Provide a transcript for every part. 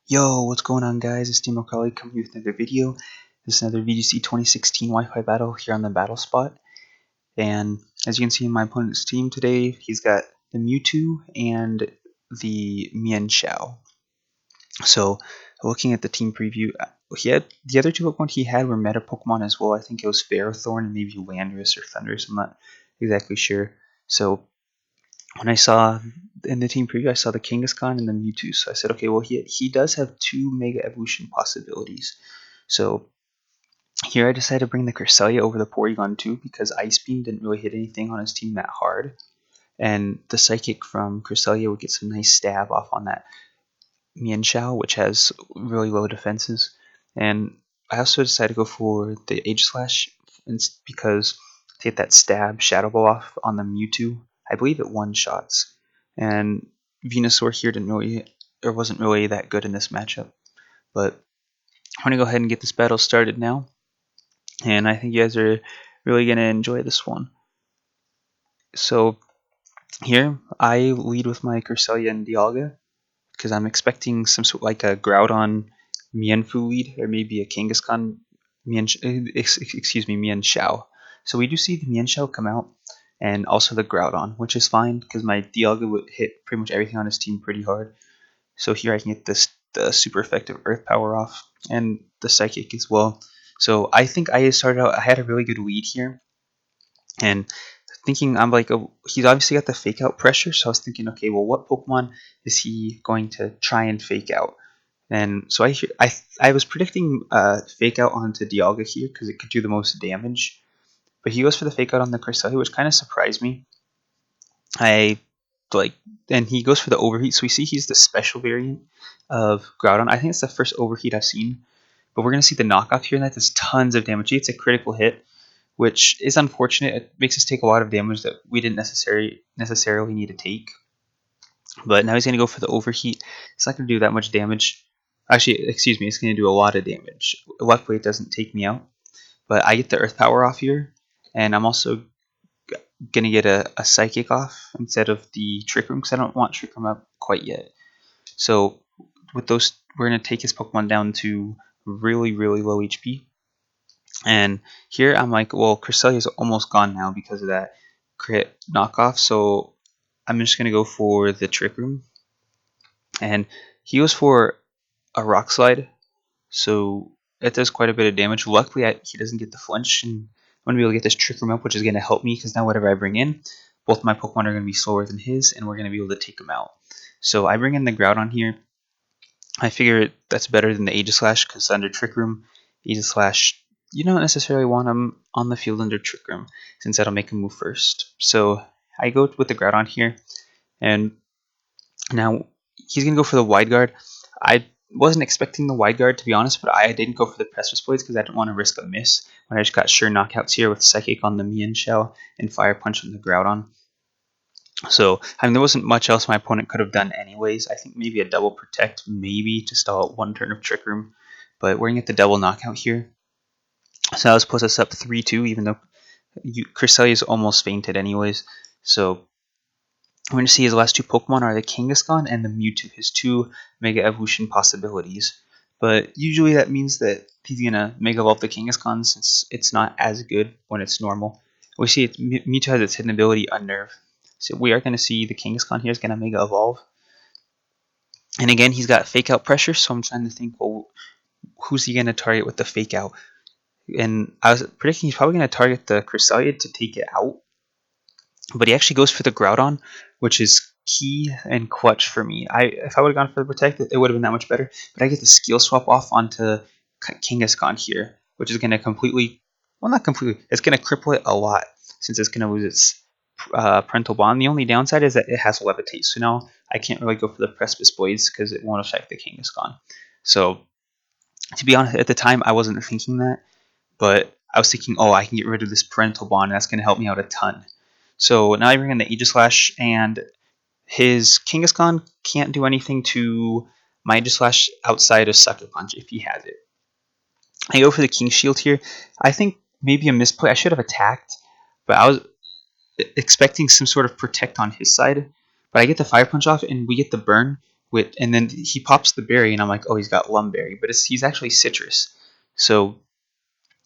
Yo, what's going on, guys? It's Team O'Crowley coming with another video. This is another VGC 2016 Wi-Fi battle here on the battle spot. And as you can see in my opponent's team today, he's got the Mewtwo and the Mian Xiao. So, looking at the team preview, he had the other two Pokemon he had were meta Pokemon as well. I think it was Ferrothorn and maybe Landorus or Thundurus. I'm not exactly sure. So, when I saw in the team preview, I saw the Kangaskhan and the Mewtwo. So I said, okay, well, he does have two Mega Evolution possibilities. So here I decided to bring the Cresselia over the Porygon 2 because Ice Beam didn't really hit anything on his team that hard. And the Psychic from Cresselia would get some nice stab off on that Mienshao, which has really low defenses. And I also decided to go for the Aegislash because to get that stab Shadow Ball off on the Mewtwo, I believe it one-shots. And Venusaur here wasn't really that good in this matchup. But I'm going to go ahead and get this battle started now. And I think you guys are really going to enjoy this one. So here, I lead with my Cresselia and Dialga, because I'm expecting some sort like a Groudon Mienfoo lead, or maybe a Kangaskhan Mian Xiao. So we do see the Mienshao come out, and also the Groudon, which is fine because my Dialga would hit pretty much everything on his team pretty hard. So here I can get the super effective Earth Power off, and the Psychic as well. So I think I had a really good lead here, and thinking I'm like, he's obviously got the fake out pressure, so I was thinking, okay, well, what Pokemon is he going to try and fake out? And so I was predicting fake out onto Dialga here because it could do the most damage, but he goes for the fake out on the Cresselia, which kind of surprised me. And he goes for the overheat, so we see he's the special variant of Groudon. I think it's the first overheat I've seen, but we're gonna see the knockoff here, and that does tons of damage. It's a critical hit, which is unfortunate. It makes us take a lot of damage that we didn't necessarily need to take. But now he's going to go for the overheat. It's not going to do that much damage. Actually, excuse me, it's going to do a lot of damage. Luckily, it doesn't take me out. But I get the Earth Power off here, and I'm also going to get a Psychic off instead of the Trick Room because I don't want Trick Room up quite yet. So with those, we're going to take his Pokemon down to really, really low HP. And here I'm like, well, Cresselia is almost gone now because of that crit knockoff, so I'm just going to go for the Trick Room. And he goes for a Rock Slide, so it does quite a bit of damage. Luckily, he doesn't get the flinch, and I'm going to be able to get this Trick Room up, which is going to help me because now whatever I bring in, both my Pokemon are going to be slower than his, and we're going to be able to take him out. So I bring in the Groudon here. I figure that's better than the Aegislash because under Trick Room, Aegislash, you don't necessarily want him on the field under Trick Room since that'll make him move first. So I go with the Groudon here, and now he's going to go for the Wide Guard. I wasn't expecting the Wide Guard, to be honest, but I didn't go for the Precipice Blades because I didn't want to risk a miss when I just got sure knockouts here with Psychic on the Mienshao and Fire Punch on the Groudon. So, I mean, there wasn't much else my opponent could have done anyways. I think maybe a double protect, maybe to stall out one turn of Trick Room. But we're going to get the double knockout here. So that puts us up 3-2, even though Cresselia is almost fainted anyways. So we're going to see his last two Pokemon are the Kangaskhan and the Mewtwo, his two Mega Evolution possibilities. But usually that means that he's going to Mega Evolve the Kangaskhan since it's not as good when it's normal. We see Mewtwo has its hidden ability, Unnerve. So we are going to see the Kangaskhan here is going to Mega Evolve. And again, he's got Fake Out pressure, so I'm trying to think, well, who's he going to target with the Fake Out? And I was predicting he's probably going to target the Cresselia to take it out. But he actually goes for the Groudon, which is key and clutch for me. If I would have gone for the Protect, it would have been that much better. But I get the Skill Swap off onto Kangaskhan here, which is going to completely, well, not completely, it's going to cripple it a lot since it's going to lose its parental bond. The only downside is that it has Levitate, so now I can't really go for the Precipice Blades because it won't affect the Kangaskhan. So, to be honest, at the time I wasn't thinking that, but I was thinking, oh, I can get rid of this parental bond, and that's going to help me out a ton. So now I bring in the Aegislash, and his Kangaskhan can't do anything to my Aegislash outside of Sucker Punch if he has it. I go for the King Shield here. I think maybe a misplay. I should have attacked, but I was expecting some sort of protect on his side. But I get the Fire Punch off, and we get the burn, and then he pops the berry, and I'm like, oh, he's got Lumberry, but he's actually Citrus. So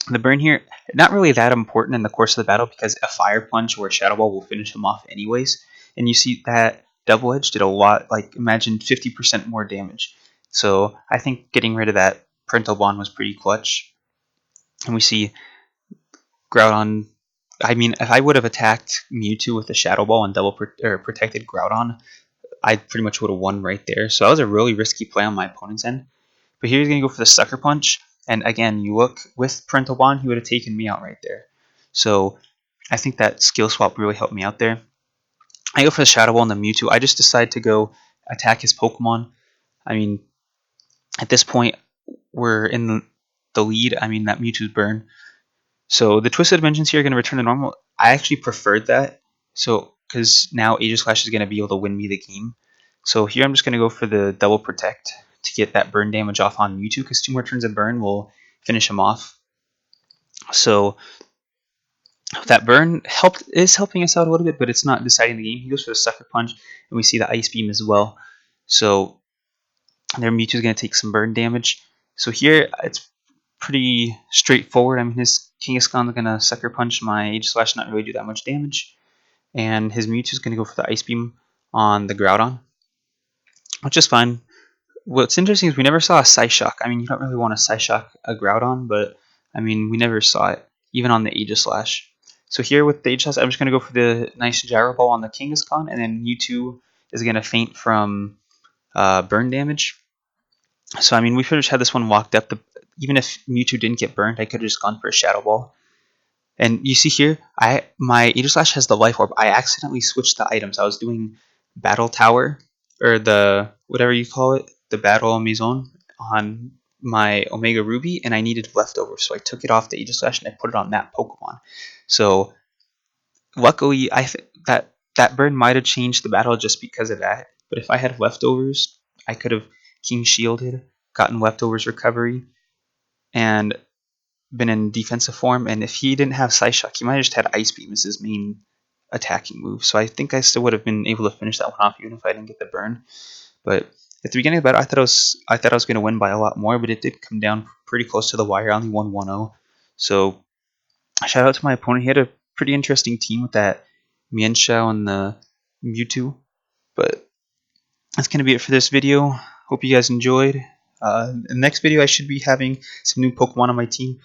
the burn here, not really that important in the course of the battle because a Fire Punch or a Shadow Ball will finish him off anyways. And you see that Double Edge did a lot, like imagine 50% more damage. So I think getting rid of that Parental Bond was pretty clutch. And we see Groudon. I mean, if I would have attacked Mewtwo with a Shadow Ball and protected Groudon, I pretty much would have won right there. So that was a really risky play on my opponent's end. But here he's going to go for the Sucker Punch. And again, you look, with Parental Bond, he would have taken me out right there. So I think that skill swap really helped me out there. I go for the Shadow Ball and the Mewtwo. I just decide to go attack his Pokemon. I mean, at this point, we're in the lead. I mean, that Mewtwo's burn. So the Twisted Dimensions here are going to return to normal. I actually preferred that. So, because now Aegislash is going to be able to win me the game. So here I'm just going to go for the Double Protect to get that burn damage off on Mewtwo, because 2 more turns of burn will finish him off. So that burn is helping us out a little bit, but it's not deciding the game. He goes for the Sucker Punch, and we see the Ice Beam as well. So their Mewtwo is going to take some burn damage. So here it's pretty straightforward. I mean, his Kangaskhan is going to Sucker Punch my Aegislash, not really do that much damage. And his Mewtwo is going to go for the Ice Beam on the Groudon, which is fine. What's interesting is we never saw a Psyshock. I mean, you don't really want to Psyshock a Groudon, but I mean, we never saw it, even on the Aegislash. So here with the Aegislash, I'm just going to go for the nice Gyro Ball on the Kangaskhan, and then Mewtwo is going to faint from burn damage. So, I mean, we pretty much had this one walked up. Even if Mewtwo didn't get burned, I could have just gone for a Shadow Ball. And you see here, my Aegislash has the Life Orb. I accidentally switched the items. I was doing Battle Tower, or the, whatever you call it, the Battle Maison on my Omega Ruby, and I needed leftovers. So I took it off the Aegislash and I put it on that Pokemon. So luckily, that burn might have changed the battle just because of that. But if I had leftovers, I could have King Shielded, gotten leftovers recovery, and been in defensive form. And if he didn't have Psyshock, he might have just had Ice Beam as his main attacking move. So I think I still would have been able to finish that one off even if I didn't get the burn. But at the beginning of the battle, I thought I was going to win by a lot more, but it did come down pretty close to the wire. I only won 1-0. So shout out to my opponent. He had a pretty interesting team with that Mienshao and the Mewtwo. But that's going to be it for this video. Hope you guys enjoyed. In the next video, I should be having some new Pokemon on my team.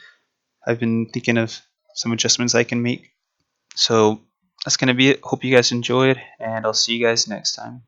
I've been thinking of some adjustments I can make. So that's going to be it. Hope you guys enjoyed, and I'll see you guys next time.